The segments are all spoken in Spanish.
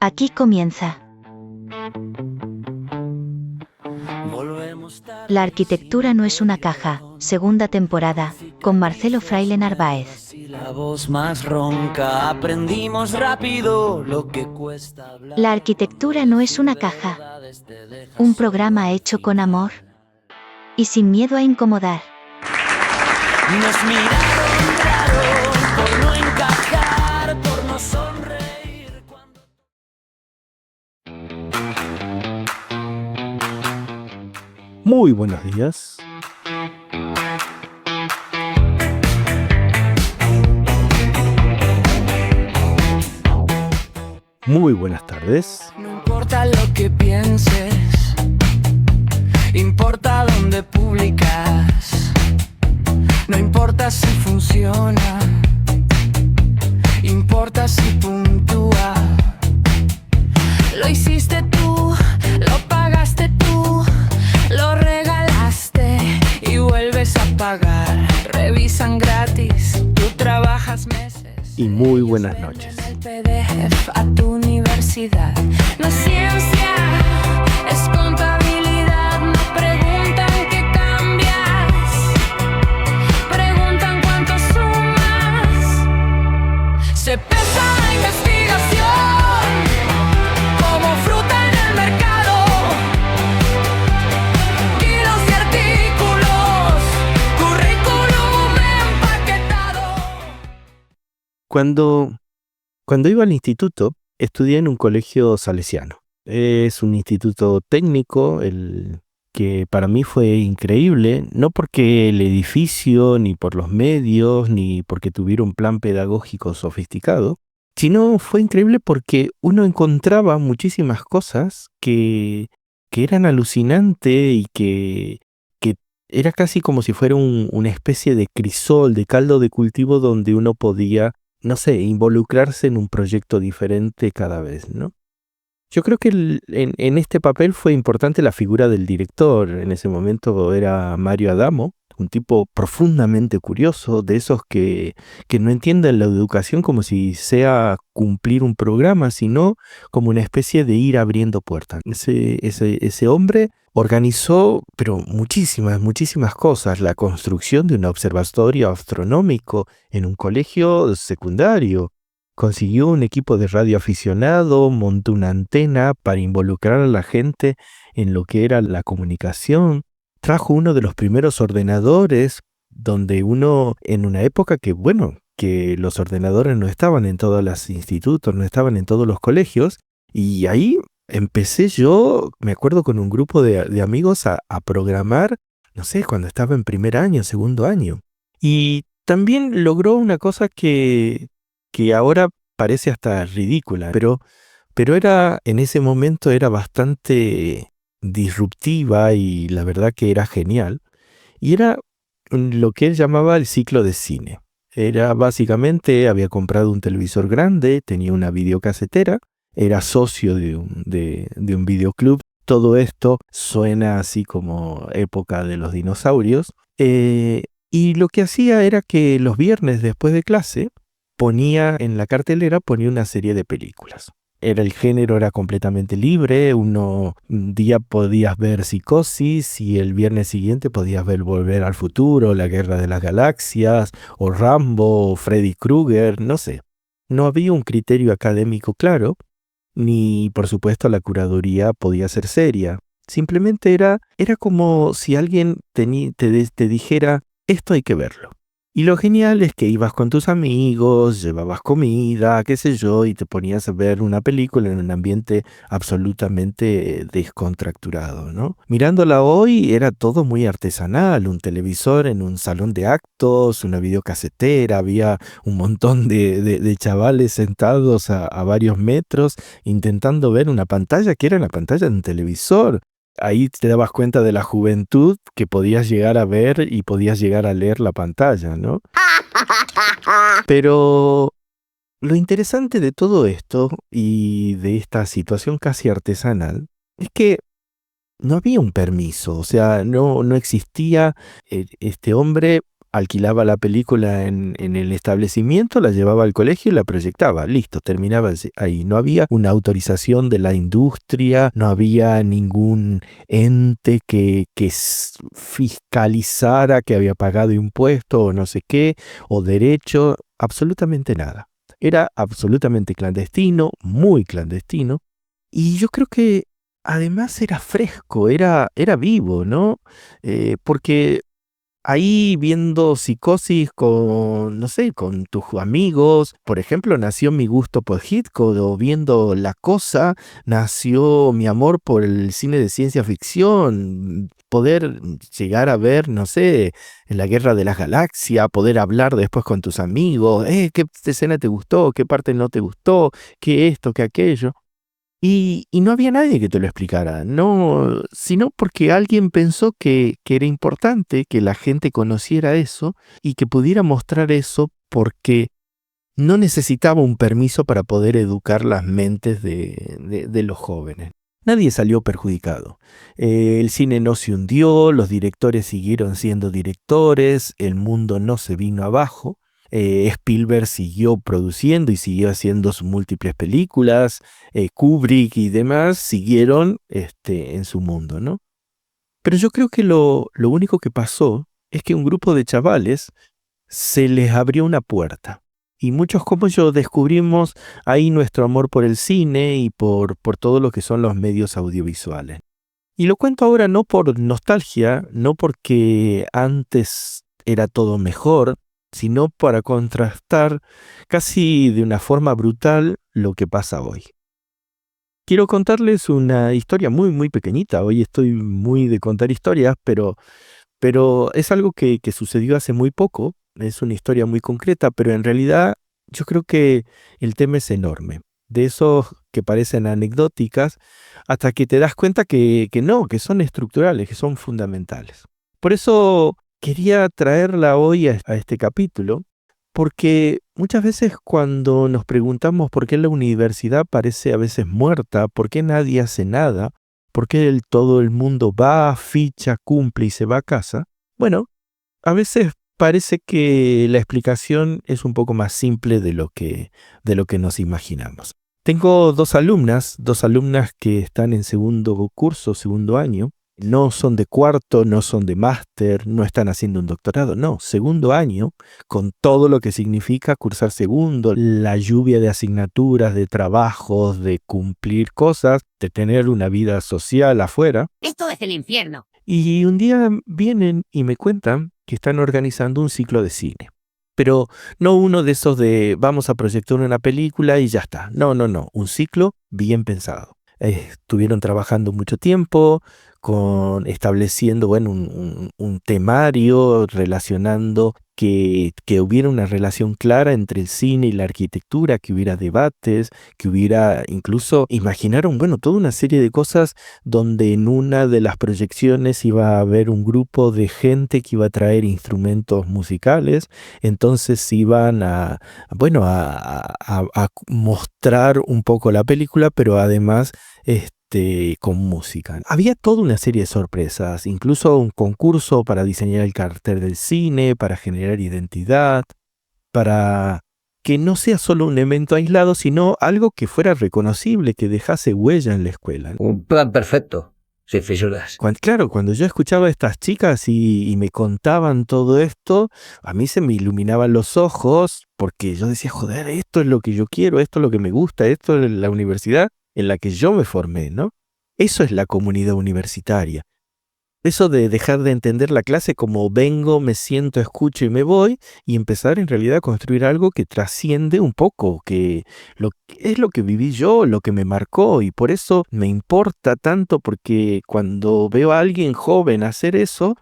Aquí comienza. La arquitectura no es una caja, segunda temporada, con Marcelo Fraile Narváez. La arquitectura no es una caja. Un programa hecho con amor y sin miedo a incomodar. Nos miraron raro por no encajar, por no sonreír cuando... Muy buenos días. Muy buenas tardes. No importa lo que pienses, importa dónde publicas. No importa si funciona, importa si puntúa. Lo hiciste tú, lo pagaste tú, lo regalaste y vuelves a pagar. Revisan gratis, tú trabajas meses. Y muy buenas noches. El PDF a tu universidad. No es ciencia, es contabilidad. No preguntan qué cambias, preguntan cuánto sumas. Se pesa la investigación como fruta en el mercado. Kilos y artículos, currículum empaquetado. Cuando iba al instituto, estudié en un colegio salesiano. Es un instituto técnico, el que para mí fue increíble, no porque el edificio, ni por los medios, ni porque tuviera un plan pedagógico sofisticado, sino fue increíble porque uno encontraba muchísimas cosas que eran alucinantes y que era casi como si fuera una especie de crisol, de caldo de cultivo donde uno podía, no sé, involucrarse en un proyecto diferente cada vez, ¿no? Yo creo que en este papel fue importante la figura del director. En ese momento era Mario Adamo, un tipo profundamente curioso, de esos que no entienden la educación como si sea cumplir un programa, sino como una especie de ir abriendo puertas. Ese hombre organizó, pero muchísimas cosas. La construcción de un observatorio astronómico en un colegio secundario. Consiguió un equipo de radioaficionado, montó una antena para involucrar a la gente en lo que era la comunicación. Trajo uno de los primeros ordenadores, donde uno, en una época que los ordenadores no estaban en todos los institutos, no estaban en todos los colegios, y ahí empecé yo, me acuerdo, con un grupo de amigos a programar, no sé, cuando estaba en primer año, segundo año. Y también logró una cosa que ahora parece hasta ridícula, pero en ese momento era bastante disruptiva y la verdad que era genial. Y era lo que él llamaba el ciclo de cine. Era básicamente, había comprado un televisor grande, tenía una videocasetera, era socio de un videoclub. Todo esto suena así como época de los dinosaurios. Y lo que hacía era que los viernes después de clase, ponía en la cartelera una serie de películas. El género era completamente libre. Un día podías ver Psicosis y el viernes siguiente podías ver Volver al Futuro, La Guerra de las Galaxias, o Rambo, o Freddy Krueger, no sé. No había un criterio académico claro, ni por supuesto la curaduría podía ser seria. Simplemente era como si alguien te dijera, esto hay que verlo. Y lo genial es que ibas con tus amigos, llevabas comida, qué sé yo, y te ponías a ver una película en un ambiente absolutamente descontracturado, ¿no? Mirándola hoy era todo muy artesanal, un televisor en un salón de actos, una videocasetera, había un montón de chavales sentados a varios metros intentando ver una pantalla que era la pantalla de un televisor. Ahí te dabas cuenta de la juventud que podías llegar a ver y podías llegar a leer la pantalla, ¿no? Pero lo interesante de todo esto y de esta situación casi artesanal es que no había un permiso, o sea, no existía. Este hombre alquilaba la película en el establecimiento, la llevaba al colegio y la proyectaba. Listo, terminaba ahí. No había una autorización de la industria, no había ningún ente que fiscalizara que había pagado impuesto o no sé qué, o derecho, absolutamente nada. Era absolutamente clandestino, muy clandestino, y yo creo que además era fresco, era vivo, ¿no? Porque ahí viendo Psicosis con, no sé, con tus amigos, por ejemplo, nació mi gusto por Hitchcock, o viendo La Cosa, nació mi amor por el cine de ciencia ficción, poder llegar a ver, no sé, en la Guerra de las Galaxias, poder hablar después con tus amigos, ¿qué escena te gustó? ¿Qué parte no te gustó? ¿Qué esto? ¿Qué aquello? Y no había nadie que te lo explicara, no, sino porque alguien pensó que era importante que la gente conociera eso y que pudiera mostrar eso porque no necesitaba un permiso para poder educar las mentes de los jóvenes. Nadie salió perjudicado. El cine no se hundió, los directores siguieron siendo directores, el mundo no se vino abajo. Spielberg siguió produciendo y siguió haciendo sus múltiples películas, Kubrick y demás siguieron en su mundo, ¿no? Pero yo creo que lo único que pasó es que un grupo de chavales se les abrió una puerta. Y muchos como yo descubrimos ahí nuestro amor por el cine y por todo lo que son los medios audiovisuales. Y lo cuento ahora no por nostalgia, no porque antes era todo mejor, sino para contrastar casi de una forma brutal lo que pasa hoy. Quiero contarles una historia muy, muy pequeñita. Hoy estoy muy de contar historias, pero es algo que sucedió hace muy poco. Es una historia muy concreta, pero en realidad yo creo que el tema es enorme. De esos que parecen anecdóticas, hasta que te das cuenta que no, que son estructurales, que son fundamentales. Por eso quería traerla hoy a este capítulo, porque muchas veces cuando nos preguntamos por qué la universidad parece a veces muerta, por qué nadie hace nada, por qué todo el mundo va, ficha, cumple y se va a casa, bueno, a veces parece que la explicación es un poco más simple de lo que nos imaginamos. Tengo dos alumnas que están en segundo curso, segundo año. No son de cuarto, no son de máster, no están haciendo un doctorado, no, segundo año, con todo lo que significa cursar segundo, la lluvia de asignaturas, de trabajos, de cumplir cosas, de tener una vida social afuera. Esto es el infierno. Y un día vienen y me cuentan que están organizando un ciclo de cine. Pero no uno de esos de vamos a proyectar una película y ya está. No, un ciclo bien pensado. Estuvieron trabajando mucho tiempo, estableciendo un temario, relacionando que hubiera una relación clara entre el cine y la arquitectura, que hubiera debates, que hubiera incluso, imaginaron, toda una serie de cosas donde en una de las proyecciones iba a haber un grupo de gente que iba a traer instrumentos musicales, entonces iban a mostrar un poco la película, pero además con música. Había toda una serie de sorpresas, incluso un concurso para diseñar el cartel del cine, para generar identidad, para que no sea solo un evento aislado, sino algo que fuera reconocible, que dejase huella en la escuela. Un plan perfecto, sin fisuras. Cuando yo escuchaba a estas chicas y me contaban todo esto, a mí se me iluminaban los ojos, porque yo decía, joder, esto es lo que yo quiero, esto es lo que me gusta, esto es la universidad en la que yo me formé, ¿no? Eso es la comunidad universitaria. Eso de dejar de entender la clase como vengo, me siento, escucho y me voy, y empezar en realidad a construir algo que trasciende un poco, que es lo que viví yo, lo que me marcó, y por eso me importa tanto, porque cuando veo a alguien joven hacer eso,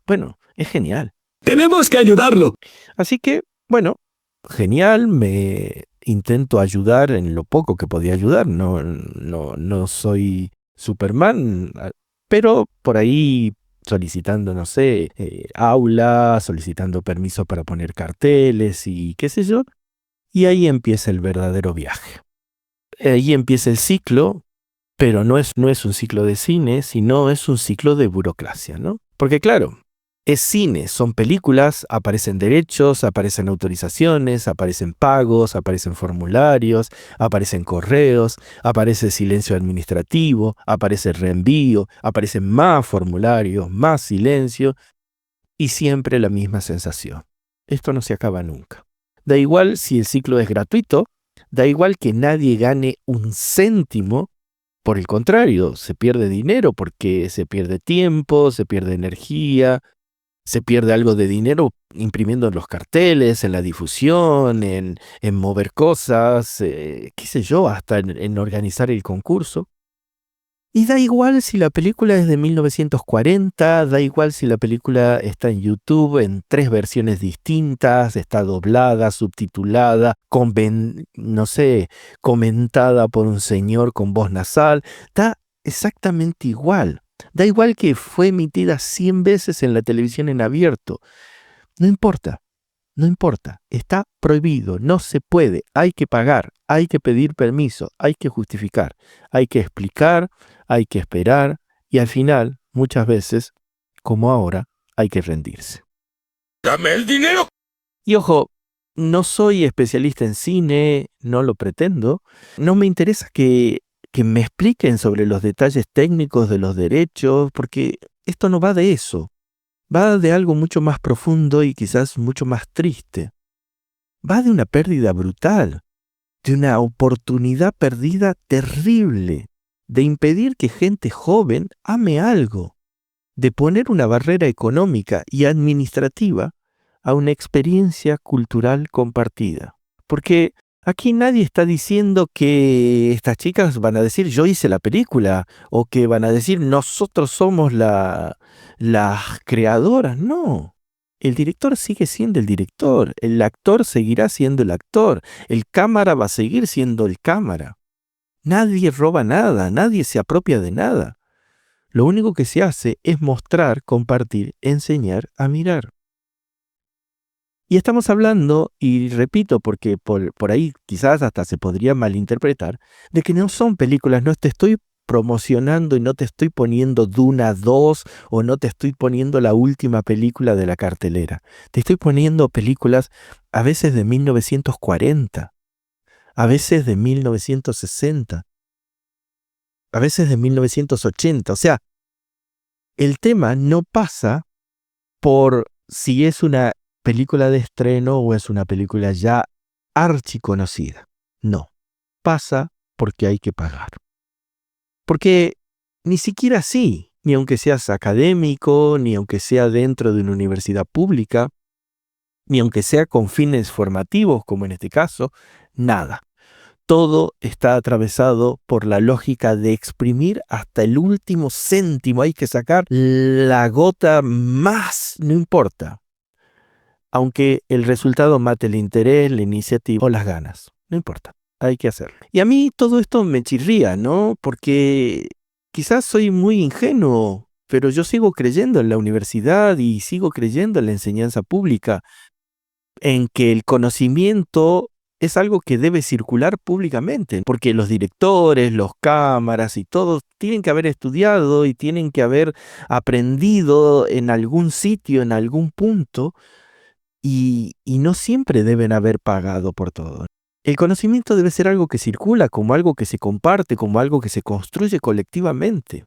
es genial. ¡Tenemos que ayudarlo! Así que, genial, me intento ayudar en lo poco que podía ayudar. No soy Superman, pero por ahí solicitando, no sé, aula, solicitando permiso para poner carteles y qué sé yo. Y ahí empieza el verdadero viaje. Ahí empieza el ciclo, pero no es un ciclo de cine, sino es un ciclo de burocracia, ¿no? Porque claro, Es cine, son películas, aparecen derechos, aparecen autorizaciones, aparecen pagos, aparecen formularios, aparecen correos, aparece silencio administrativo, aparece reenvío, aparecen más formularios, más silencio y siempre la misma sensación. Esto no se acaba nunca. Da igual si el ciclo es gratuito, da igual que nadie gane un céntimo. Por el contrario, se pierde dinero porque se pierde tiempo, se pierde energía, se pierde algo de dinero imprimiendo en los carteles, en la difusión, en mover cosas, qué sé yo, hasta en organizar el concurso. Y da igual si la película es de 1940, da igual si la película está en YouTube en 3 versiones distintas, está doblada, subtitulada, comentada por un señor con voz nasal, da exactamente igual. Da igual que fue emitida 100 veces en la televisión en abierto. No importa, no importa. Está prohibido, no se puede. Hay que pagar, hay que pedir permiso, hay que justificar, hay que explicar, hay que esperar y al final, muchas veces, como ahora, hay que rendirse. ¡Dame el dinero! Y ojo, no soy especialista en cine, no lo pretendo. No me interesa que me expliquen sobre los detalles técnicos de los derechos, porque esto no va de eso. Va de algo mucho más profundo y quizás mucho más triste. Va de una pérdida brutal, de una oportunidad perdida terrible, de impedir que gente joven ame algo, de poner una barrera económica y administrativa a una experiencia cultural compartida. Porque aquí nadie está diciendo que estas chicas van a decir yo hice la película o que van a decir nosotros somos las creadoras. No, el director sigue siendo el director, el actor seguirá siendo el actor, el cámara va a seguir siendo el cámara. Nadie roba nada, nadie se apropia de nada. Lo único que se hace es mostrar, compartir, enseñar a mirar. Y estamos hablando, y repito porque por ahí quizás hasta se podría malinterpretar, de que no son películas, no te estoy promocionando y no te estoy poniendo Duna 2 o no te estoy poniendo la última película de la cartelera. Te estoy poniendo películas a veces de 1940, a veces de 1960, a veces de 1980. O sea, el tema no pasa por si es una película de estreno o es una película ya archiconocida. No, pasa porque hay que pagar. Porque ni siquiera así, ni aunque seas académico, ni aunque sea dentro de una universidad pública, ni aunque sea con fines formativos, como en este caso, nada. Todo está atravesado por la lógica de exprimir hasta el último céntimo. Hay que sacar la gota más, no importa. Aunque el resultado mate el interés, la iniciativa o las ganas. No importa, hay que hacerlo. Y a mí todo esto me chirría, ¿no? Porque quizás soy muy ingenuo, pero yo sigo creyendo en la universidad y sigo creyendo en la enseñanza pública, en que el conocimiento es algo que debe circular públicamente, porque los directores, los cámaras y todos tienen que haber estudiado y tienen que haber aprendido en algún sitio, en algún punto, y no siempre deben haber pagado por todo. El conocimiento debe ser algo que circula, como algo que se comparte, como algo que se construye colectivamente.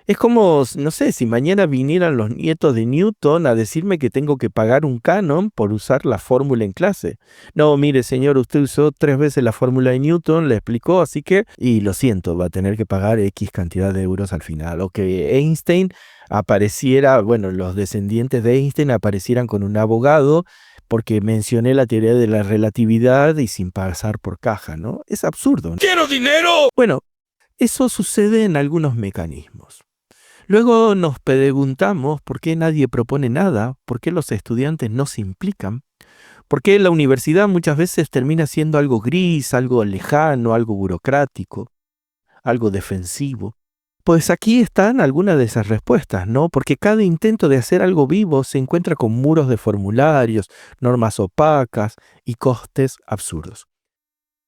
Es como, no sé, si mañana vinieran los nietos de Newton a decirme que tengo que pagar un canon por usar la fórmula en clase. No, mire señor, usted usó 3 veces la fórmula de Newton, le explicó, así que, y lo siento, va a tener que pagar X cantidad de euros al final. O que Einstein apareciera, bueno, los descendientes de Einstein aparecieran con un abogado porque mencioné la teoría de la relatividad y sin pasar por caja, ¿no? Es absurdo, ¿no? ¡Quiero dinero! Bueno, eso sucede en algunos mecanismos. Luego nos preguntamos por qué nadie propone nada, por qué los estudiantes no se implican, por qué la universidad muchas veces termina siendo algo gris, algo lejano, algo burocrático, algo defensivo. Pues aquí están algunas de esas respuestas, ¿no? Porque cada intento de hacer algo vivo se encuentra con muros de formularios, normas opacas y costes absurdos.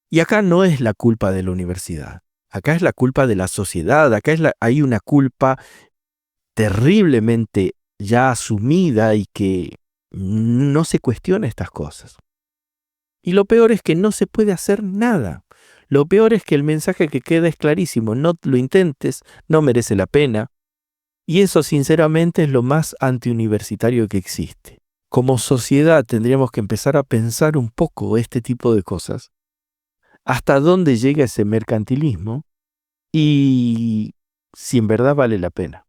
Y acá no es la culpa de la universidad. Acá es la culpa de la sociedad, acá hay una culpa terriblemente ya asumida y que no se cuestiona estas cosas. Y lo peor es que no se puede hacer nada. Lo peor es que el mensaje que queda es clarísimo: no lo intentes, no merece la pena. Y eso sinceramente es lo más antiuniversitario que existe. Como sociedad tendríamos que empezar a pensar un poco este tipo de cosas. ¿Hasta dónde llega ese mercantilismo? Y si en verdad vale la pena.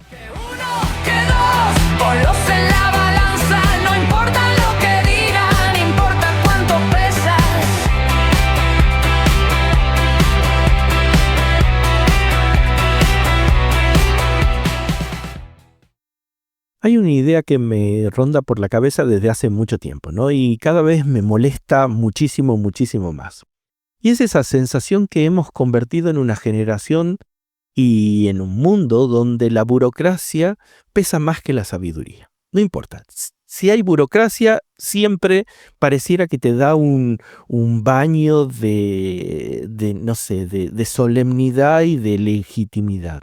Que uno, que dos, ponlos en la balanza, no importa lo que digan, importa cuánto pesas. Hay una idea que me ronda por la cabeza desde hace mucho tiempo, ¿no? Y cada vez me molesta muchísimo, muchísimo más. Y es esa sensación que hemos convertido en una generación y en un mundo donde la burocracia pesa más que la sabiduría. No importa. Si hay burocracia, siempre pareciera que te da un baño no sé, de solemnidad y de legitimidad.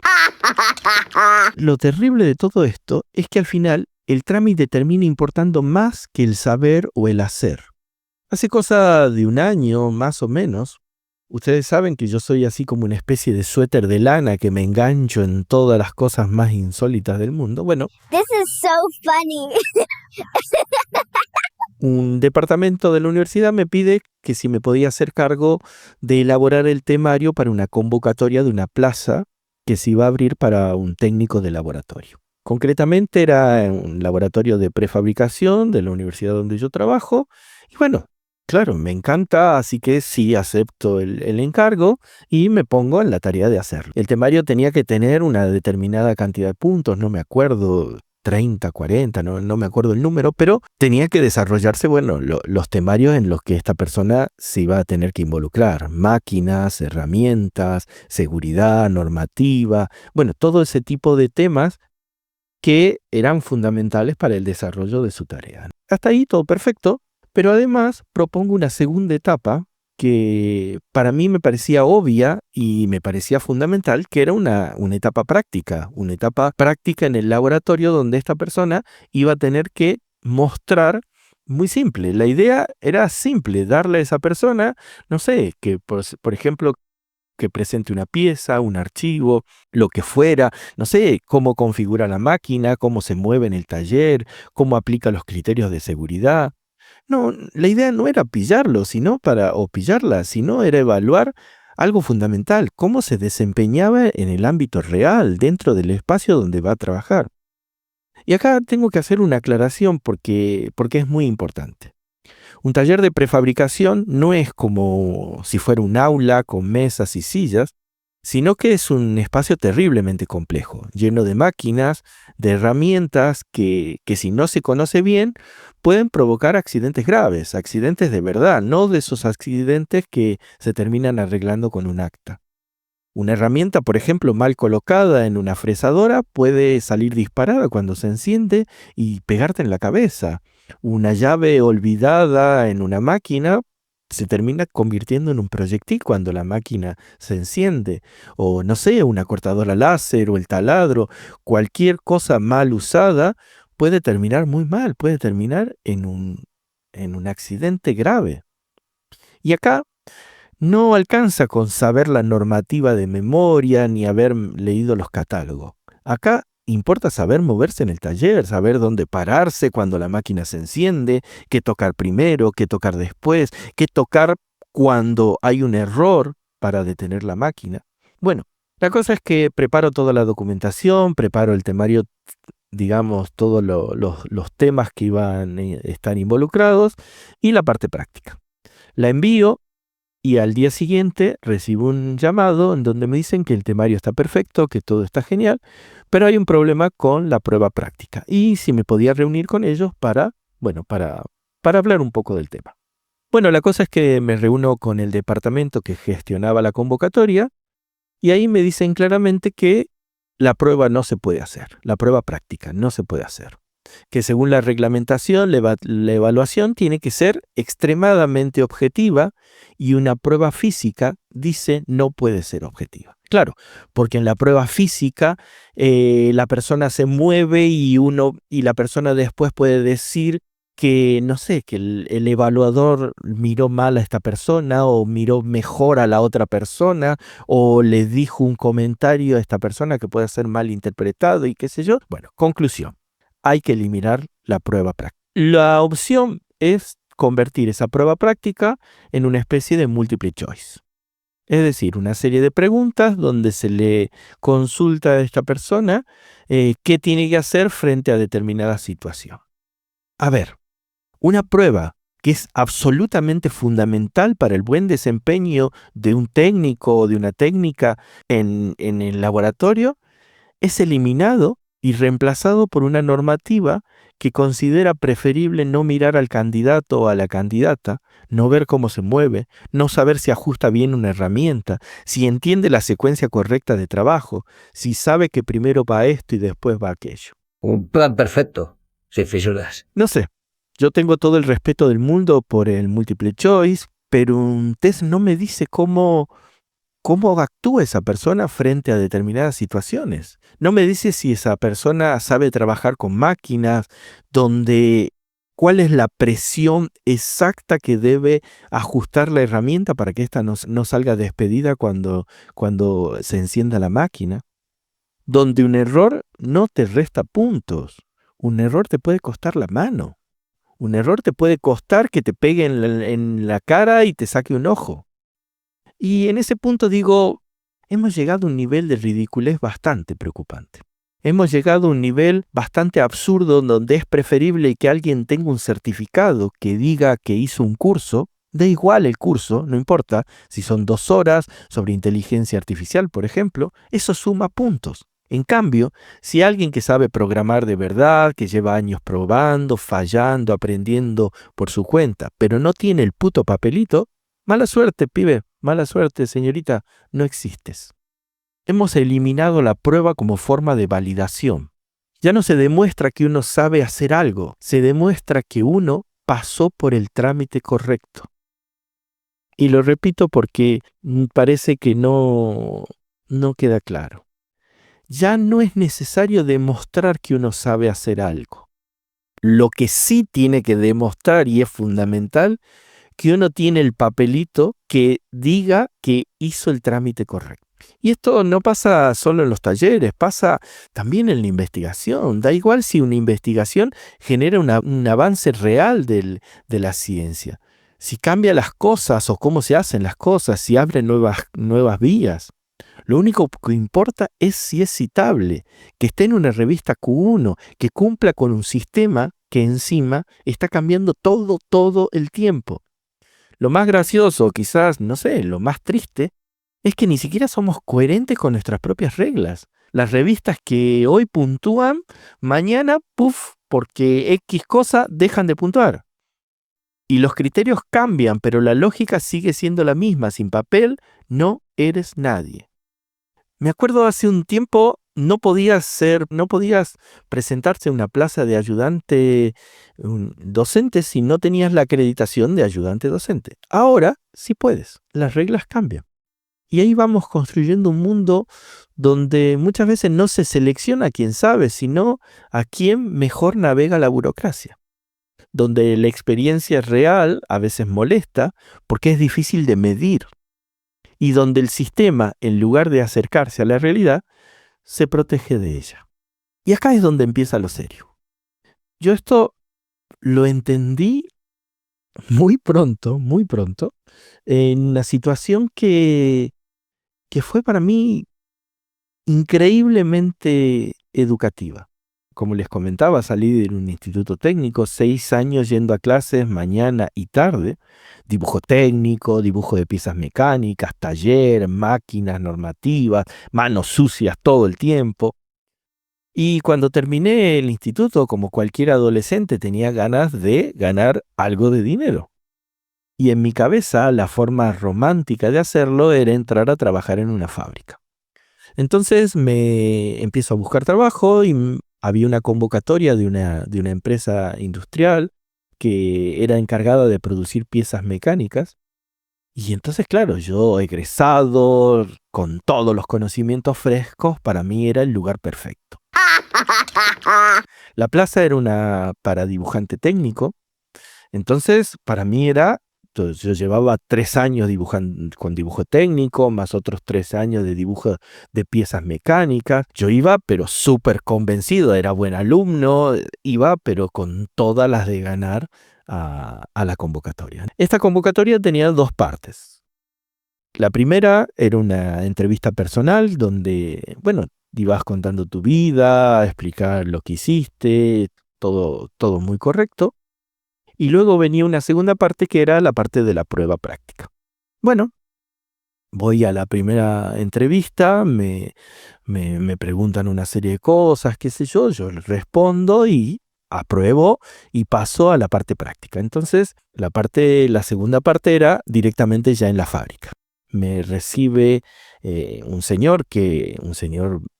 Lo terrible de todo esto es que al final el trámite termina importando más que el saber o el hacer. Hace cosa de un año, más o menos, ustedes saben que yo soy así como una especie de suéter de lana que me engancho en todas las cosas más insólitas del mundo. Bueno, This is so funny. un departamento de la universidad me pide que si me podía hacer cargo de elaborar el temario para una convocatoria de una plaza que se iba a abrir para un técnico de laboratorio. Concretamente era un laboratorio de prefabricación de la universidad donde yo trabajo. Y bueno, claro, me encanta, así que sí acepto el encargo y me pongo en la tarea de hacerlo. El temario tenía que tener una determinada cantidad de puntos, no me acuerdo, 30, 40, no me acuerdo el número, pero tenía que desarrollarse, bueno, los temarios en los que esta persona se iba a tener que involucrar. Máquinas, herramientas, seguridad, normativa, bueno, todo ese tipo de temas que eran fundamentales para el desarrollo de su tarea. Hasta ahí todo perfecto, pero además propongo una segunda etapa que para mí me parecía obvia y me parecía fundamental, que era una etapa práctica en el laboratorio donde esta persona iba a tener que mostrar, muy simple, la idea era simple, darle a esa persona, no sé, que por ejemplo, que presente una pieza, un archivo, lo que fuera, no sé, cómo configura la máquina, cómo se mueve en el taller, cómo aplica los criterios de seguridad. No, la idea no era pillarla, sino era evaluar algo fundamental, cómo se desempeñaba en el ámbito real, dentro del espacio donde va a trabajar. Y acá tengo que hacer una aclaración porque es muy importante. Un taller de prefabricación no es como si fuera un aula con mesas y sillas, sino que es un espacio terriblemente complejo, lleno de máquinas, de herramientas que si no se conoce bien, pueden provocar accidentes graves, accidentes de verdad, no de esos accidentes que se terminan arreglando con un acta. Una herramienta, por ejemplo, mal colocada en una fresadora puede salir disparada cuando se enciende y pegarte en la cabeza. Una llave olvidada en una máquina se termina convirtiendo en un proyectil cuando la máquina se enciende. O no sé, una cortadora láser o el taladro, cualquier cosa mal usada puede terminar muy mal, puede terminar en un accidente grave. Y acá no alcanza con saber la normativa de memoria ni haber leído los catálogos. Acá importa saber moverse en el taller, saber dónde pararse cuando la máquina se enciende, qué tocar primero, qué tocar después, qué tocar cuando hay un error para detener la máquina. Bueno, la cosa es que preparo toda la documentación, preparo el temario, digamos, todos los temas que iban a estar involucrados y la parte práctica. La envío. Y al día siguiente recibo un llamado en donde me dicen que el temario está perfecto, que todo está genial, pero hay un problema con la prueba práctica. Y si me podía reunir con ellos para hablar un poco del tema. Bueno, la cosa es que me reúno con el departamento que gestionaba la convocatoria y ahí me dicen claramente que la prueba no se puede hacer, la prueba práctica no se puede hacer. que según la reglamentación, la evaluación tiene que ser extremadamente objetiva y una prueba física dice no puede ser objetiva. Claro, porque en la prueba física la persona se mueve y la persona después puede decir que, no sé, que el evaluador miró mal a esta persona o miró mejor a la otra persona o le dijo un comentario a esta persona que puede ser mal interpretado y qué sé yo. Bueno, conclusión. Hay que eliminar la prueba práctica. La opción es convertir esa prueba práctica en una especie de multiple choice. Es decir, una serie de preguntas donde se le consulta a esta persona qué tiene que hacer frente a determinada situación. A ver, una prueba que es absolutamente fundamental para el buen desempeño de un técnico o de una técnica en el laboratorio es eliminado y reemplazado por una normativa que considera preferible no mirar al candidato o a la candidata, no ver cómo se mueve, no saber si ajusta bien una herramienta, si entiende la secuencia correcta de trabajo, si sabe que primero va esto y después va aquello. Un plan perfecto, sin fisuras. No sé, yo tengo todo el respeto del mundo por el multiple choice, pero un test no me dice cómo actúa esa persona frente a determinadas situaciones. No me dice si esa persona sabe trabajar con máquinas, cuál es la presión exacta que debe ajustar la herramienta para que ésta no salga despedida cuando se encienda la máquina. Donde un error no te resta puntos. Un error te puede costar la mano. Un error te puede costar que te pegue en la cara y te saque un ojo. Y en ese punto digo, hemos llegado a un nivel de ridiculez bastante preocupante. Hemos llegado a un nivel bastante absurdo donde es preferible que alguien tenga un certificado que diga que hizo un curso, da igual el curso, no importa si son 2 horas sobre inteligencia artificial, por ejemplo, eso suma puntos. En cambio, si alguien que sabe programar de verdad, que lleva años probando, fallando, aprendiendo por su cuenta, pero no tiene el puto papelito, mala suerte, pibe. Mala suerte, señorita, no existes. Hemos eliminado la prueba como forma de validación. Ya no se demuestra que uno sabe hacer algo, se demuestra que uno pasó por el trámite correcto. Y lo repito porque parece que no queda claro. Ya no es necesario demostrar que uno sabe hacer algo. Lo que sí tiene que demostrar, y es fundamental, que uno tiene el papelito que diga que hizo el trámite correcto. Y esto no pasa solo en los talleres, pasa también en la investigación. Da igual si una investigación genera un avance real de la ciencia. Si cambia las cosas o cómo se hacen las cosas, si abre nuevas vías. Lo único que importa es si es citable, que esté en una revista Q1, que cumpla con un sistema que encima está cambiando todo el tiempo. Lo más gracioso, quizás, no sé, lo más triste, es que ni siquiera somos coherentes con nuestras propias reglas. Las revistas que hoy puntúan, mañana, porque X cosa dejan de puntuar. Y los criterios cambian, pero la lógica sigue siendo la misma. Sin papel, no eres nadie. Me acuerdo hace un tiempo, no podías presentarse en una plaza de ayudante docente si no tenías la acreditación de ayudante docente. Ahora sí puedes, las reglas cambian. Y ahí vamos construyendo un mundo donde muchas veces no se selecciona a quien sabe, sino a quien mejor navega la burocracia. Donde la experiencia real a veces molesta porque es difícil de medir. Y donde el sistema, en lugar de acercarse a la realidad, se protege de ella. Y acá es donde empieza lo serio. Yo esto lo entendí muy pronto, en una situación que fue para mí increíblemente educativa. Como les comentaba, salí de un instituto técnico, 6 años yendo a clases mañana y tarde, dibujo técnico, dibujo de piezas mecánicas, taller, máquinas, normativas, manos sucias todo el tiempo. Y cuando terminé el instituto, como cualquier adolescente, tenía ganas de ganar algo de dinero. Y en mi cabeza, la forma romántica de hacerlo era entrar a trabajar en una fábrica. Entonces me empiezo a buscar trabajo y había una convocatoria de una empresa industrial que era encargada de producir piezas mecánicas. Y entonces, claro, yo egresado, con todos los conocimientos frescos, para mí era el lugar perfecto. La plaza era para dibujante técnico, entonces para mí yo llevaba 3 años con dibujo técnico, más otros 3 años de dibujo de piezas mecánicas. Yo iba, pero súper convencido, era buen alumno, iba, pero con todas las de ganar a la convocatoria. Esta convocatoria tenía 2 partes. La primera era una entrevista personal donde, bueno, ibas contando tu vida, explicar lo que hiciste, todo muy correcto. Y luego venía una segunda parte que era la parte de la prueba práctica. Bueno, voy a la primera entrevista, me preguntan una serie de cosas, qué sé yo respondo y apruebo y paso a la parte práctica. Entonces, la segunda parte era directamente ya en la fábrica. Me recibe un señor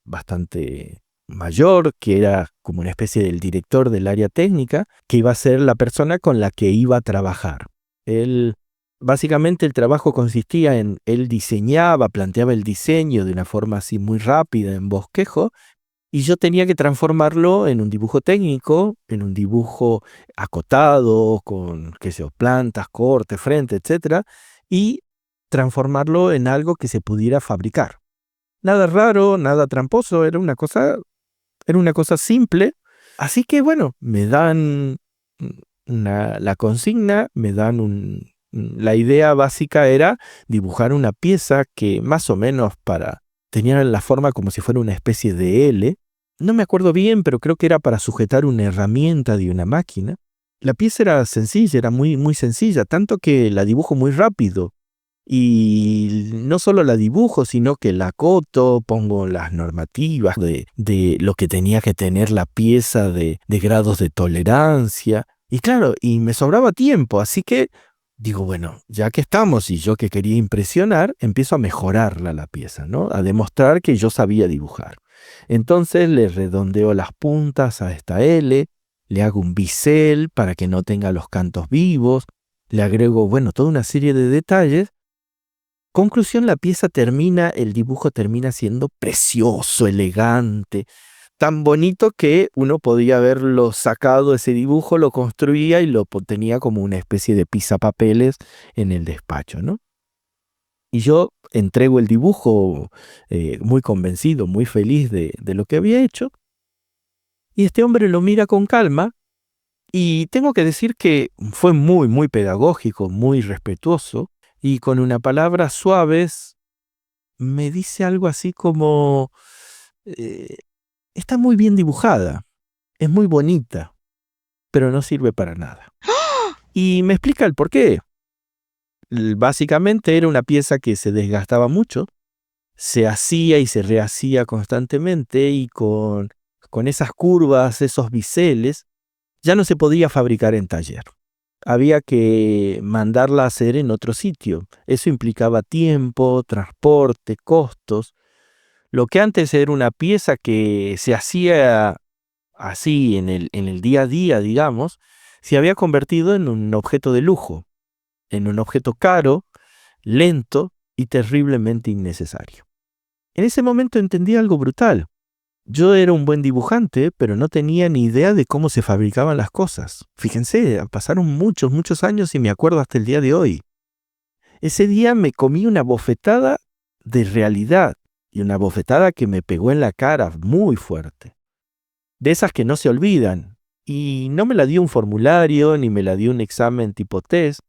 bastante mayor, que era como una especie del director del área técnica, que iba a ser la persona con la que iba a trabajar. Básicamente el trabajo consistía en, él planteaba el diseño de una forma así muy rápida, en bosquejo, y yo tenía que transformarlo en un dibujo técnico, en un dibujo acotado, con, plantas, corte, frente, etc. Y transformarlo en algo que se pudiera fabricar. Nada raro, nada tramposo, era una cosa simple. Así que bueno, me dan la consigna, la idea básica era dibujar una pieza que más o menos tenía la forma como si fuera una especie de L. No me acuerdo bien, pero creo que era para sujetar una herramienta de una máquina. La pieza era sencilla, era muy, muy sencilla, tanto que la dibujo muy rápido. Y no solo la dibujo, sino que la acoto, pongo las normativas de lo que tenía que tener la pieza de grados de tolerancia. Y claro, y me sobraba tiempo, así que digo, bueno, ya que estamos y yo que quería impresionar, empiezo a mejorarla la pieza, ¿no? A demostrar que yo sabía dibujar. Entonces le redondeo las puntas a esta L, le hago un bisel para que no tenga los cantos vivos, le agrego, bueno, toda una serie de detalles. Conclusión, el dibujo termina siendo precioso, elegante, tan bonito que uno podía haberlo sacado ese dibujo, lo construía y lo tenía como una especie de pisapapeles en el despacho, ¿no? Y yo entrego el dibujo muy convencido, muy feliz de lo que había hecho. Y este hombre lo mira con calma y tengo que decir que fue muy, muy pedagógico, muy respetuoso. Y con unas palabras suaves me dice algo así como, está muy bien dibujada, es muy bonita, pero no sirve para nada. Y me explica el por qué. Básicamente era una pieza que se desgastaba mucho, se hacía y se rehacía constantemente y con esas curvas, esos biseles, ya no se podía fabricar en taller. Había que mandarla a hacer en otro sitio. Eso implicaba tiempo, transporte, costos. Lo que antes era una pieza que se hacía así en el día a día, digamos, se había convertido en un objeto de lujo, en un objeto caro, lento y terriblemente innecesario. En ese momento entendí algo brutal. Yo era un buen dibujante, pero no tenía ni idea de cómo se fabricaban las cosas. Fíjense, pasaron muchos, muchos años y me acuerdo hasta el día de hoy. Ese día me comí una bofetada de realidad y una bofetada que me pegó en la cara muy fuerte. De esas que no se olvidan. Y no me la dio un formulario ni me la dio un examen tipo test.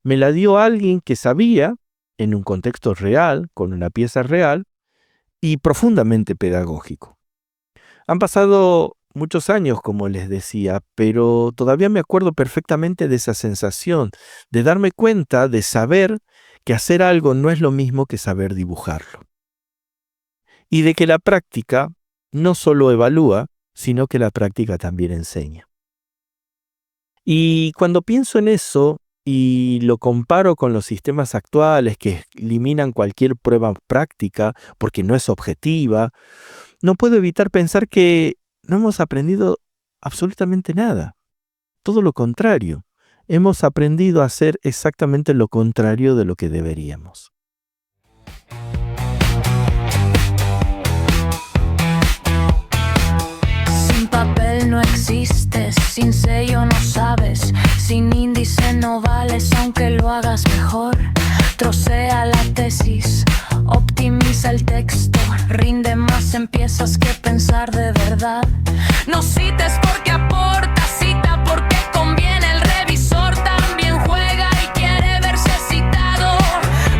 Me la dio alguien que sabía, en un contexto real, con una pieza real, y profundamente pedagógico. Han pasado muchos años, como les decía, pero todavía me acuerdo perfectamente de esa sensación, de darme cuenta, de saber que hacer algo no es lo mismo que saber dibujarlo. Y de que la práctica no solo evalúa, sino que la práctica también enseña. Y cuando pienso en eso, y lo comparo con los sistemas actuales que eliminan cualquier prueba práctica porque no es objetiva, no puedo evitar pensar que no hemos aprendido absolutamente nada. Todo lo contrario. Hemos aprendido a hacer exactamente lo contrario de lo que deberíamos. Sin papel no existes, sin sello no sabes, sin índice no vales aunque lo hagas mejor. Trocea la tesis, optimiza el texto, rinde más en piezas que pensar de verdad. No cites porque aporta, cita porque conviene. El revisor también juega y quiere verse citado.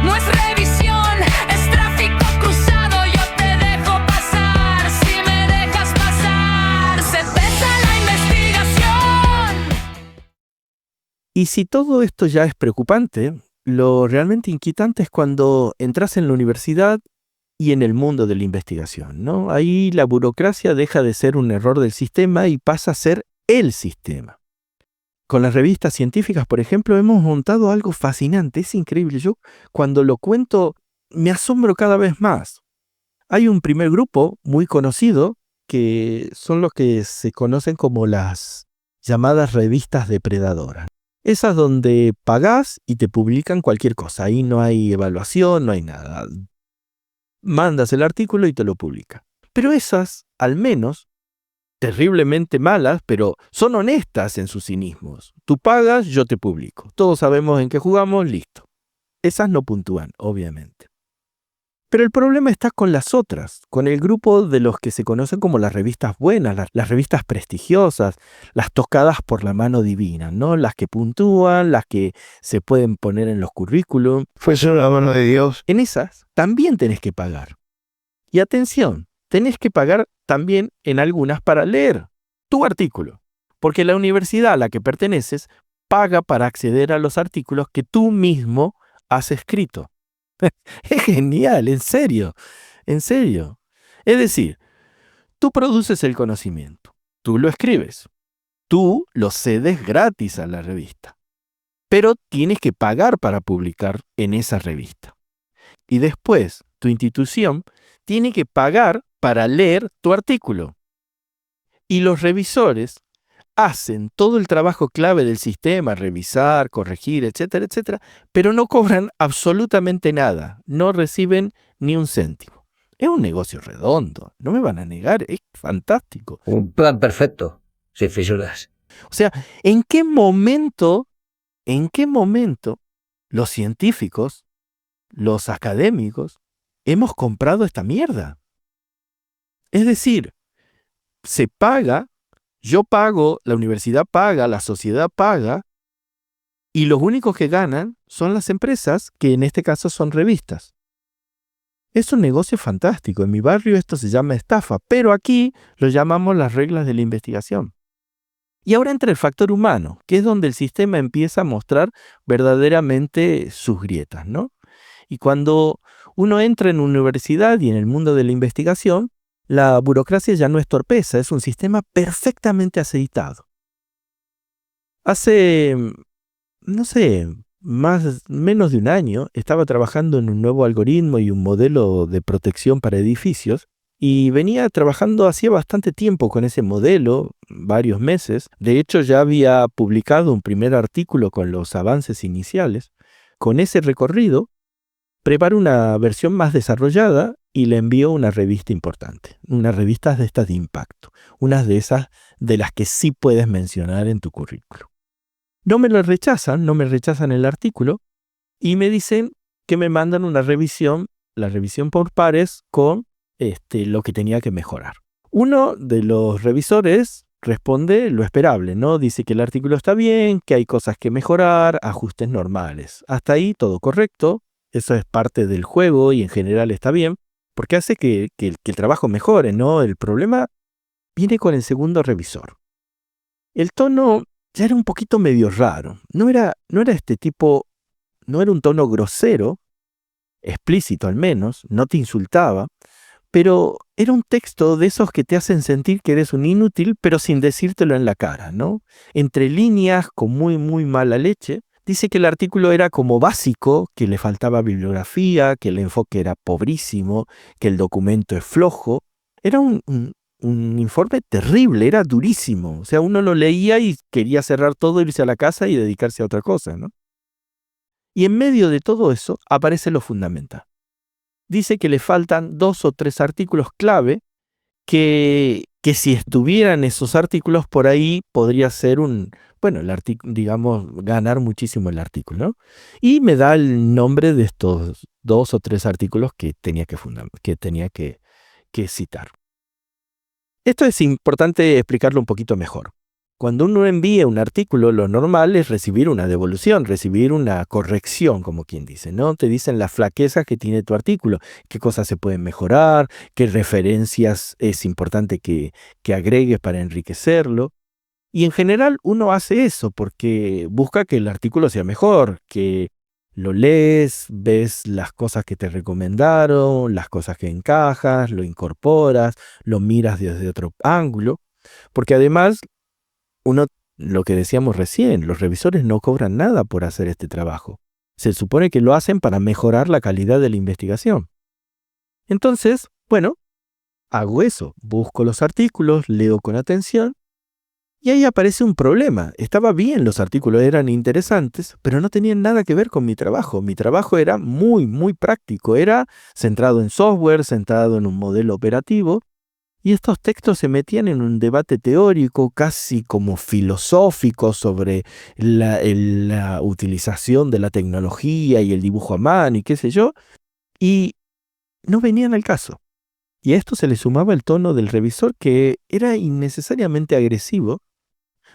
No es revisión, es tráfico cruzado. Yo te dejo pasar, si me dejas pasar. Se pesa la investigación. Y si todo esto ya es preocupante, lo realmente inquietante es cuando entras en la universidad y en el mundo de la investigación, ¿no? Ahí la burocracia deja de ser un error del sistema y pasa a ser el sistema. Con las revistas científicas, por ejemplo, hemos montado algo fascinante, es increíble. Yo cuando lo cuento me asombro cada vez más. Hay un primer grupo muy conocido que son los que se conocen como las llamadas revistas depredadoras. Esas donde pagás y te publican cualquier cosa. Ahí no hay evaluación, no hay nada. Mandas el artículo y te lo publica. Pero esas, al menos, terriblemente malas, pero son honestas en sus cinismos. Tú pagas, yo te publico. Todos sabemos en qué jugamos, listo. Esas no puntúan, obviamente. Pero el problema está con las otras, con el grupo de los que se conocen como las revistas buenas, las revistas prestigiosas, las tocadas por la mano divina, ¿no? Las que puntúan, las que se pueden poner en los currículum. Fuese la mano de Dios. En esas también tenés que pagar. Y atención, tenés que pagar también en algunas para leer tu artículo, porque la universidad a la que perteneces paga para acceder a los artículos que tú mismo has escrito. Es genial, en serio, en serio. Es decir, tú produces el conocimiento, tú lo escribes, tú lo cedes gratis a la revista, pero tienes que pagar para publicar en esa revista. Y después, tu institución tiene que pagar para leer tu artículo. Y los revisores hacen todo el trabajo clave del sistema, revisar, corregir, etcétera, etcétera, pero no cobran absolutamente nada, no reciben ni un céntimo. Es un negocio redondo, no me van a negar, es fantástico. Un plan perfecto, sin fisuras. O sea, ¿en qué momento los científicos, los académicos, hemos comprado esta mierda? Es decir, se paga, yo pago, la universidad paga, la sociedad paga, y los únicos que ganan son las empresas, que en este caso son revistas. Es un negocio fantástico. En mi barrio esto se llama estafa, pero aquí lo llamamos las reglas de la investigación. Y ahora entra el factor humano, que es donde el sistema empieza a mostrar verdaderamente sus grietas, ¿no? Y cuando uno entra en una universidad y en el mundo de la investigación, la burocracia ya no es torpeza, es un sistema perfectamente aceitado. Hace, no sé, menos de un año, estaba trabajando en un nuevo algoritmo y un modelo de protección para edificios, y venía trabajando hacía bastante tiempo con ese modelo, varios meses. De hecho, ya había publicado un primer artículo con los avances iniciales. Con ese recorrido, preparó una versión más desarrollada y le envió una revista importante, unas revistas de estas de impacto, unas de esas de las que sí puedes mencionar en tu currículum. No me rechazan el artículo y me dicen que me mandan una revisión, la revisión por pares con lo que tenía que mejorar. Uno de los revisores responde lo esperable, ¿no? Dice que el artículo está bien, que hay cosas que mejorar, ajustes normales. Hasta ahí todo correcto, eso es parte del juego y en general está bien, porque hace que el trabajo mejore, ¿no? El problema viene con el segundo revisor. El tono ya era un poquito medio raro. No era este tipo, no era un tono grosero, explícito al menos, no te insultaba, pero era un texto de esos que te hacen sentir que eres un inútil, pero sin decírtelo en la cara, ¿no? Entre líneas, con muy, muy mala leche, dice que el artículo era como básico, que le faltaba bibliografía, que el enfoque era pobrísimo, que el documento es flojo. Era un un informe terrible, era durísimo. O sea, uno lo leía y quería cerrar todo, irse a la casa y dedicarse a otra cosa, ¿no? Y en medio de todo eso aparece lo fundamental. Dice que le faltan 2 o 3 artículos clave que si estuvieran esos artículos por ahí podría ser el artículo, digamos, ganar muchísimo el artículo, ¿no? Y me da el nombre de estos 2 o 3 artículos que tenía que citar. Esto es importante explicarlo un poquito mejor. Cuando uno envía un artículo, lo normal es recibir una devolución, recibir una corrección, como quien dice, ¿no? Te dicen las flaquezas que tiene tu artículo, qué cosas se pueden mejorar, qué referencias es importante que agregues para enriquecerlo. Y en general uno hace eso porque busca que el artículo sea mejor, que lo lees, ves las cosas que te recomendaron, las cosas que encajas, lo incorporas, lo miras desde otro ángulo, porque además lo que decíamos recién, los revisores no cobran nada por hacer este trabajo. Se supone que lo hacen para mejorar la calidad de la investigación. Entonces, hago eso, busco los artículos, leo con atención, y ahí aparece un problema. Estaba bien, los artículos eran interesantes, pero no tenían nada que ver con mi trabajo. Mi trabajo era muy, muy práctico, era centrado en software, centrado en un modelo operativo, y estos textos se metían en un debate teórico, casi como filosófico, sobre la utilización de la tecnología y el dibujo a mano y qué sé yo, y no venían al caso. Y a esto se le sumaba el tono del revisor, que era innecesariamente agresivo,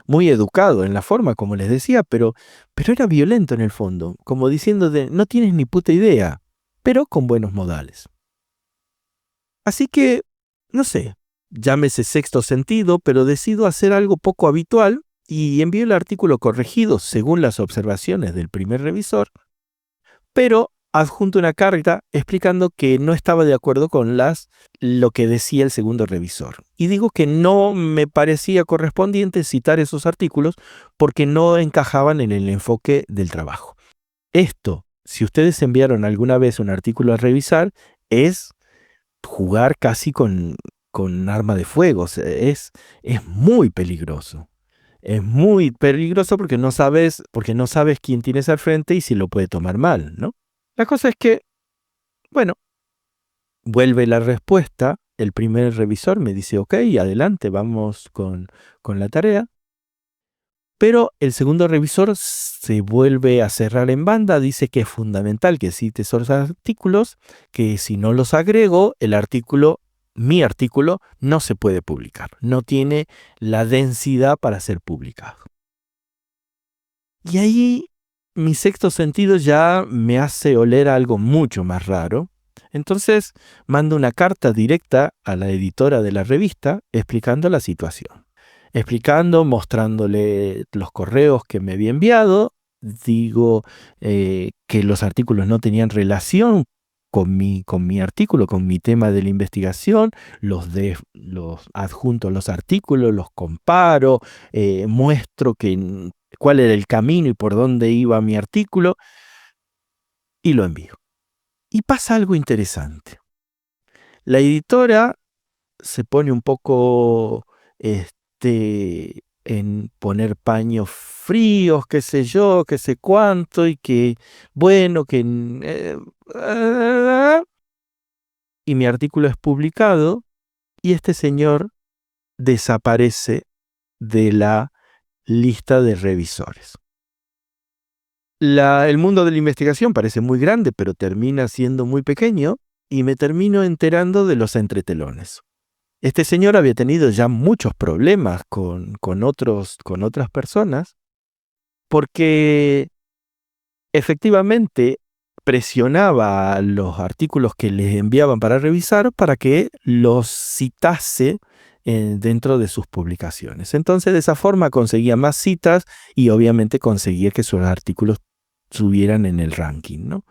muy educado en la forma, como les decía, pero era violento en el fondo, como diciendo no tienes ni puta idea, pero con buenos modales. Así que, no sé, llámese sexto sentido, pero decido hacer algo poco habitual y envío el artículo corregido según las observaciones del primer revisor, pero adjunto una carta explicando que no estaba de acuerdo con lo que decía el segundo revisor. Y digo que no me parecía correspondiente citar esos artículos porque no encajaban en el enfoque del trabajo. Esto, si ustedes enviaron alguna vez un artículo a revisar, es jugar casi con arma de fuego. O sea, es muy peligroso. Es muy peligroso porque no sabes quién tienes al frente y si lo puede tomar mal, ¿no? La cosa es que, vuelve la respuesta, el primer revisor me dice, ok, adelante, vamos con la tarea, pero el segundo revisor se vuelve a cerrar en banda, dice que es fundamental que cite esos artículos, que si no los agrego, mi artículo no se puede publicar, no tiene la densidad para ser publicado. Y ahí mi sexto sentido ya me hace oler algo mucho más raro. Entonces mando una carta directa a la editora de la revista explicando la situación. Mostrándole los correos que me había enviado. Digo que los artículos no tenían relación con mi artículo, con mi tema de la investigación. Los adjunto los artículos, los comparo, muestro cuál era el camino y por dónde iba mi artículo, y lo envío. Y pasa algo interesante. La editora se pone un poco en poner paños fríos, qué sé yo, qué sé cuánto, y que, y mi artículo es publicado, y este señor desaparece de la lista de revisores. El mundo de la investigación parece muy grande, pero termina siendo muy pequeño, y me termino enterando de los entretelones. Este señor había tenido ya muchos problemas con otras personas, porque efectivamente presionaba a los artículos que les enviaban para revisar para que los citase dentro de sus publicaciones. Entonces, de esa forma conseguía más citas y obviamente conseguía que sus artículos subieran en el ranking, ¿no?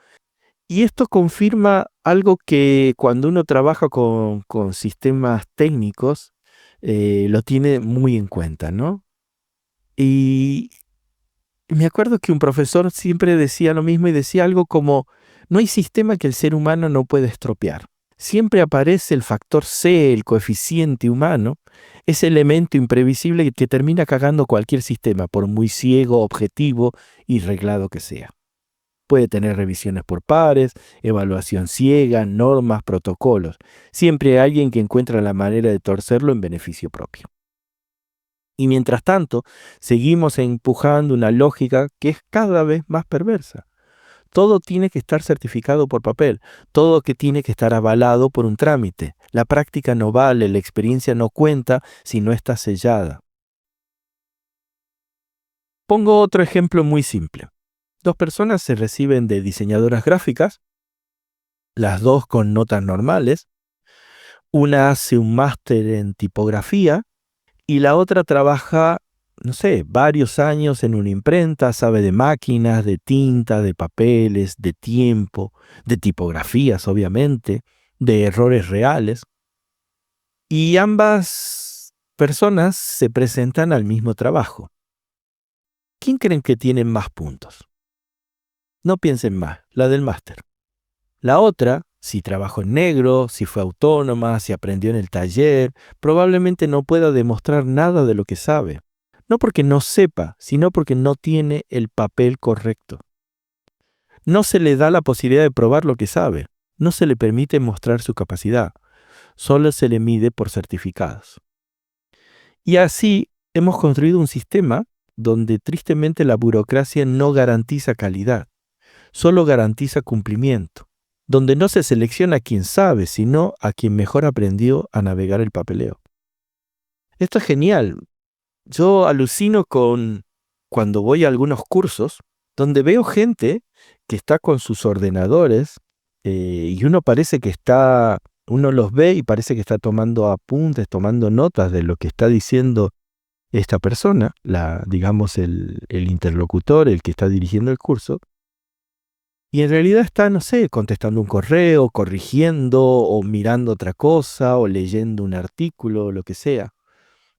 Y esto confirma algo que cuando uno trabaja con sistemas técnicos, lo tiene muy en cuenta, ¿no? Y me acuerdo que un profesor siempre decía lo mismo y decía algo como, no hay sistema que el ser humano no pueda estropear. Siempre aparece el factor C, el coeficiente humano, ese elemento imprevisible que termina cagando cualquier sistema, por muy ciego, objetivo y reglado que sea. Puede tener revisiones por pares, evaluación ciega, normas, protocolos. Siempre hay alguien que encuentra la manera de torcerlo en beneficio propio. Y mientras tanto, seguimos empujando una lógica que es cada vez más perversa. Todo tiene que estar certificado por papel, todo que tiene que estar avalado por un trámite. La práctica no vale, la experiencia no cuenta si no está sellada. Pongo otro ejemplo muy simple. 2 personas se reciben de diseñadoras gráficas, las 2 con notas normales. Una hace un máster en tipografía y la otra trabaja, varios años en una imprenta, sabe de máquinas, de tinta, de papeles, de tiempo, de tipografías, obviamente, de errores reales. Y ambas personas se presentan al mismo trabajo. ¿Quién creen que tiene más puntos? No piensen más, la del máster. La otra, si trabajó en negro, si fue autónoma, si aprendió en el taller, probablemente no pueda demostrar nada de lo que sabe. No porque no sepa, sino porque no tiene el papel correcto. No se le da la posibilidad de probar lo que sabe. No se le permite mostrar su capacidad. Solo se le mide por certificados. Y así hemos construido un sistema donde tristemente la burocracia no garantiza calidad, solo garantiza cumplimiento, donde no se selecciona a quien sabe, sino a quien mejor aprendió a navegar el papeleo. Esto es genial. Yo alucino cuando voy a algunos cursos donde veo gente que está con sus ordenadores y uno los ve y parece que está tomando apuntes, tomando notas de lo que está diciendo esta persona, el interlocutor, el que está dirigiendo el curso. Y en realidad está, contestando un correo, corrigiendo o mirando otra cosa o leyendo un artículo o lo que sea.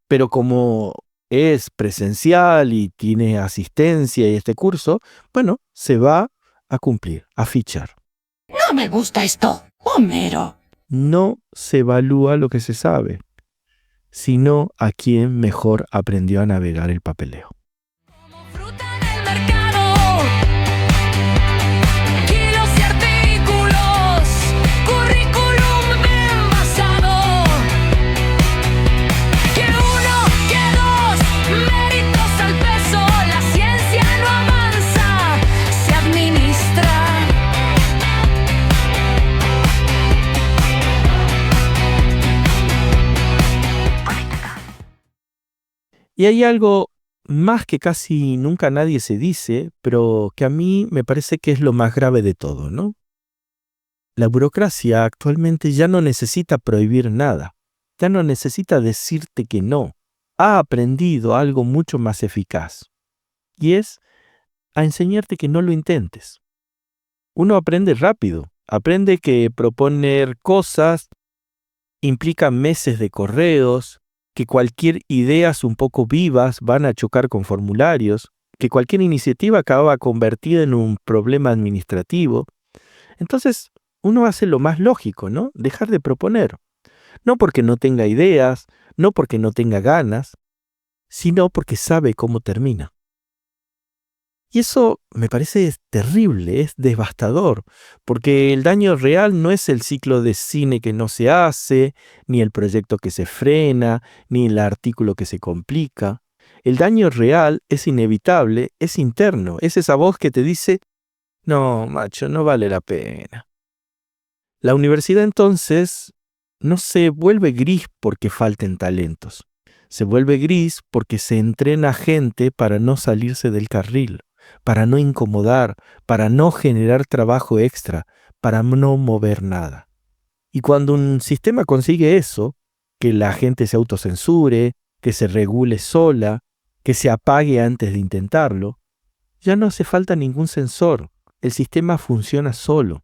Pero como es presencial y tiene asistencia y este curso, se va a cumplir, a fichar. No me gusta esto, Homero. No se evalúa lo que se sabe, sino a quien mejor aprendió a navegar el papeleo. Como fruta en el mercado, kilos y artículos, currículum envasado. Que uno, que dos, méritos al peso, la ciencia no avanza, se administra. Y hay algo más que casi nunca nadie se dice, pero que a mí me parece que es lo más grave de todo, ¿no? La burocracia actualmente ya no necesita prohibir nada, ya no necesita decirte que no. Ha aprendido algo mucho más eficaz, y es a enseñarte que no lo intentes. Uno aprende rápido, aprende que proponer cosas implica meses de correos, que cualquier ideas un poco vivas van a chocar con formularios, que cualquier iniciativa acaba convertida en un problema administrativo. Entonces, uno hace lo más lógico, ¿no? Dejar de proponer. No porque no tenga ideas, no porque no tenga ganas, sino porque sabe cómo termina. Y eso me parece terrible, es devastador, porque el daño real no es el ciclo de cine que no se hace, ni el proyecto que se frena, ni el artículo que se complica. El daño real es inevitable, es interno, es esa voz que te dice, no, macho, no vale la pena. La universidad entonces no se vuelve gris porque falten talentos, se vuelve gris porque se entrena gente para no salirse del carril, para no incomodar, para no generar trabajo extra, para no mover nada. Y cuando un sistema consigue eso, que la gente se autocensure, que se regule sola, que se apague antes de intentarlo, ya no hace falta ningún sensor, el sistema funciona solo.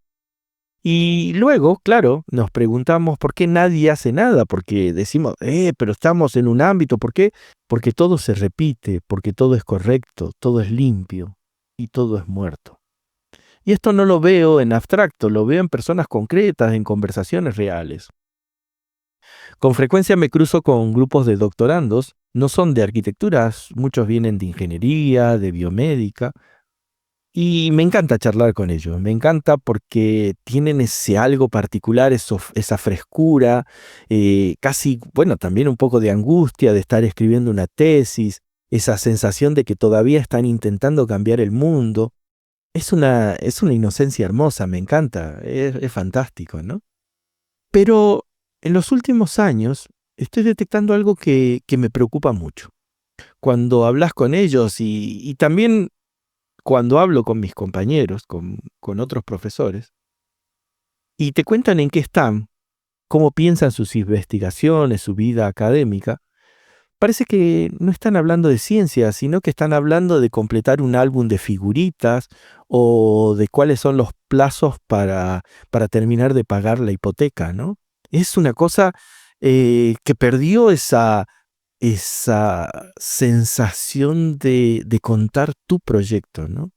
Y luego, claro, nos preguntamos por qué nadie hace nada, porque decimos, pero estamos en un ámbito, ¿por qué? Porque todo se repite, porque todo es correcto, todo es limpio y todo es muerto. Y esto no lo veo en abstracto, lo veo en personas concretas, en conversaciones reales. Con frecuencia me cruzo con grupos de doctorandos, no son de arquitecturas, muchos vienen de ingeniería, de biomédica, y me encanta charlar con ellos, me encanta porque tienen ese algo particular, esa frescura, casi, bueno, también un poco de angustia de estar escribiendo una tesis, esa sensación de que todavía están intentando cambiar el mundo. Es una inocencia hermosa, me encanta, es fantástico, ¿no? Pero en los últimos años estoy detectando algo que me preocupa mucho. Cuando hablas con ellos y también cuando hablo con mis compañeros, con otros profesores, y te cuentan en qué están, cómo piensan sus investigaciones, su vida académica, parece que no están hablando de ciencia, sino que están hablando de completar un álbum de figuritas o de cuáles son los plazos para terminar de pagar la hipoteca, ¿no? Es una cosa que perdió esa sensación de contar tu proyecto, ¿no?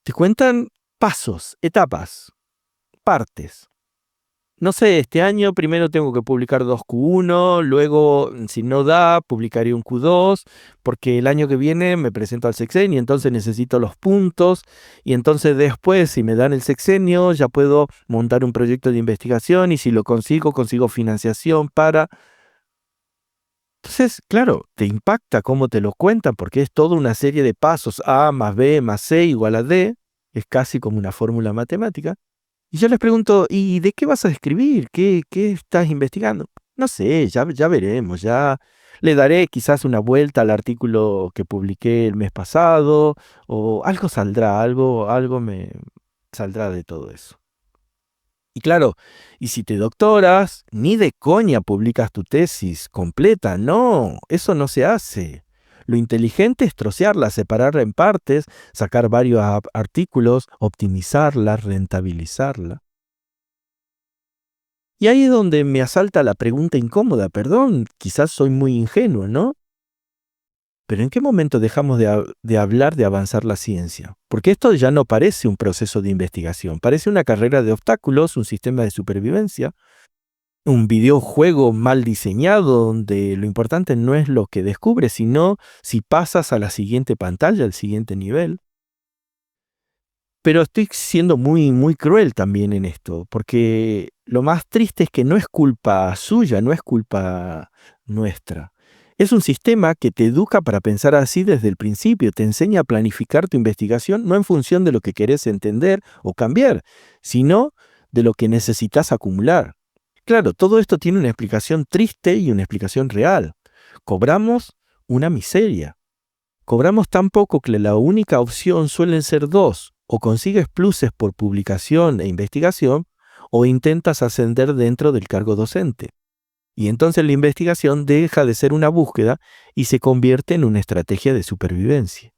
Te cuentan pasos, etapas, partes. No sé, este año primero tengo que publicar 2 Q1, luego, si no da, publicaré un Q2, porque el año que viene me presento al sexenio, entonces necesito los puntos, y entonces después, si me dan el sexenio, ya puedo montar un proyecto de investigación, y si lo consigo financiación para... Entonces, claro, te impacta cómo te lo cuentan, porque es toda una serie de pasos, A más B más C igual a D, es casi como una fórmula matemática. Y yo les pregunto, ¿y de qué vas a escribir? ¿Qué estás investigando? No sé, ya veremos, ya le daré quizás una vuelta al artículo que publiqué el mes pasado, o algo saldrá, algo me saldrá de todo eso. Y claro, y si te doctoras, ni de coña publicas tu tesis completa, no, eso no se hace. Lo inteligente es trocearla, separarla en partes, sacar varios artículos, optimizarla, rentabilizarla. Y ahí es donde me asalta la pregunta incómoda, perdón, quizás soy muy ingenuo, ¿no? Pero ¿en qué momento dejamos de hablar de avanzar la ciencia? Porque esto ya no parece un proceso de investigación, parece una carrera de obstáculos, un sistema de supervivencia, un videojuego mal diseñado donde lo importante no es lo que descubres, sino si pasas a la siguiente pantalla, al siguiente nivel. Pero estoy siendo muy, muy cruel también en esto, porque lo más triste es que no es culpa suya, no es culpa nuestra. Es un sistema que te educa para pensar así desde el principio, te enseña a planificar tu investigación no en función de lo que querés entender o cambiar, sino de lo que necesitas acumular. Claro, todo esto tiene una explicación triste y una explicación real. Cobramos una miseria. Cobramos tan poco que la única opción suelen ser 2. O consigues pluses por publicación e investigación, o intentas ascender dentro del cargo docente. Y entonces la investigación deja de ser una búsqueda y se convierte en una estrategia de supervivencia.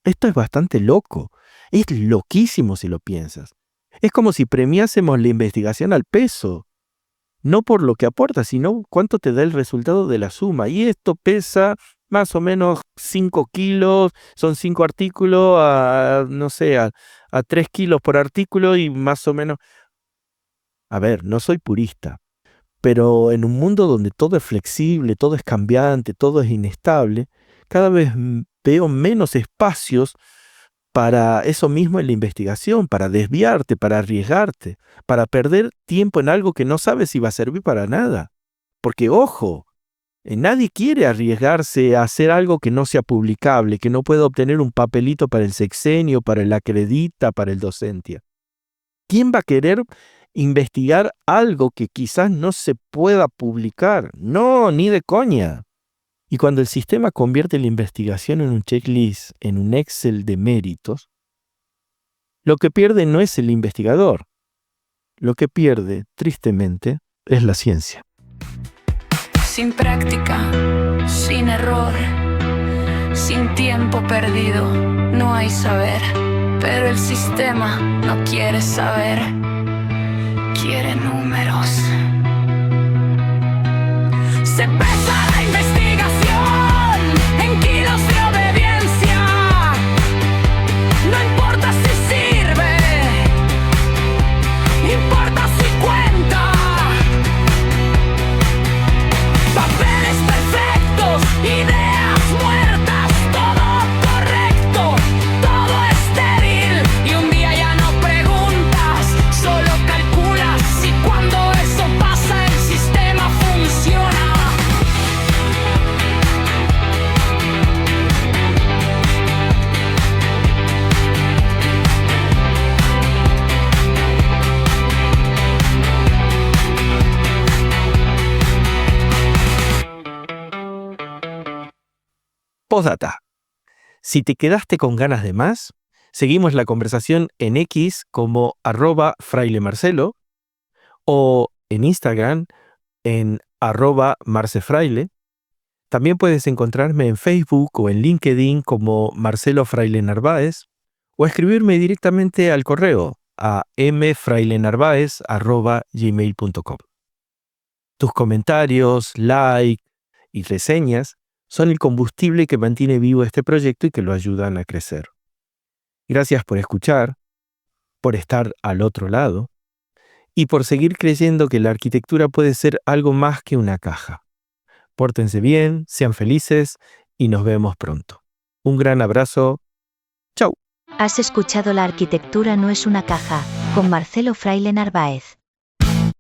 Esto es bastante loco. Es loquísimo si lo piensas. Es como si premiásemos la investigación al peso. No por lo que aporta, sino cuánto te da el resultado de la suma. Y esto pesa más o menos 5 kilos, son 5 artículos, a 3 kilos por artículo y más o menos... A ver, no soy purista, pero en un mundo donde todo es flexible, todo es cambiante, todo es inestable, cada vez veo menos espacios para eso mismo en la investigación, para desviarte, para arriesgarte, para perder tiempo en algo que no sabes si va a servir para nada. Porque, ojo, nadie quiere arriesgarse a hacer algo que no sea publicable, que no pueda obtener un papelito para el sexenio, para el acredita, para el docencia. ¿Quién va a querer investigar algo que quizás no se pueda publicar? No, ni de coña. Y cuando el sistema convierte la investigación en un checklist, en un Excel de méritos, lo que pierde no es el investigador. Lo que pierde, tristemente, es la ciencia. Sin práctica, sin error, sin tiempo perdido, no hay saber. Pero el sistema no quiere saber, quiere números. Se pesa la investigación en kilos de obediencia. No importa si sirve Postdata. Si te quedaste con ganas de más, seguimos la conversación en X como @frailemarcelo o en Instagram en @marcefraile. También puedes encontrarme en Facebook o en LinkedIn como Marcelo Fraile Narváez o escribirme directamente al correo a mfrailenarvaez@gmail.com. Tus comentarios, like y reseñas son el combustible que mantiene vivo este proyecto y que lo ayudan a crecer. Gracias por escuchar, por estar al otro lado y por seguir creyendo que la arquitectura puede ser algo más que una caja. Pórtense bien, sean felices y nos vemos pronto. Un gran abrazo. Chau. Has escuchado La arquitectura no es una caja, con Marcelo Fraile Narváez.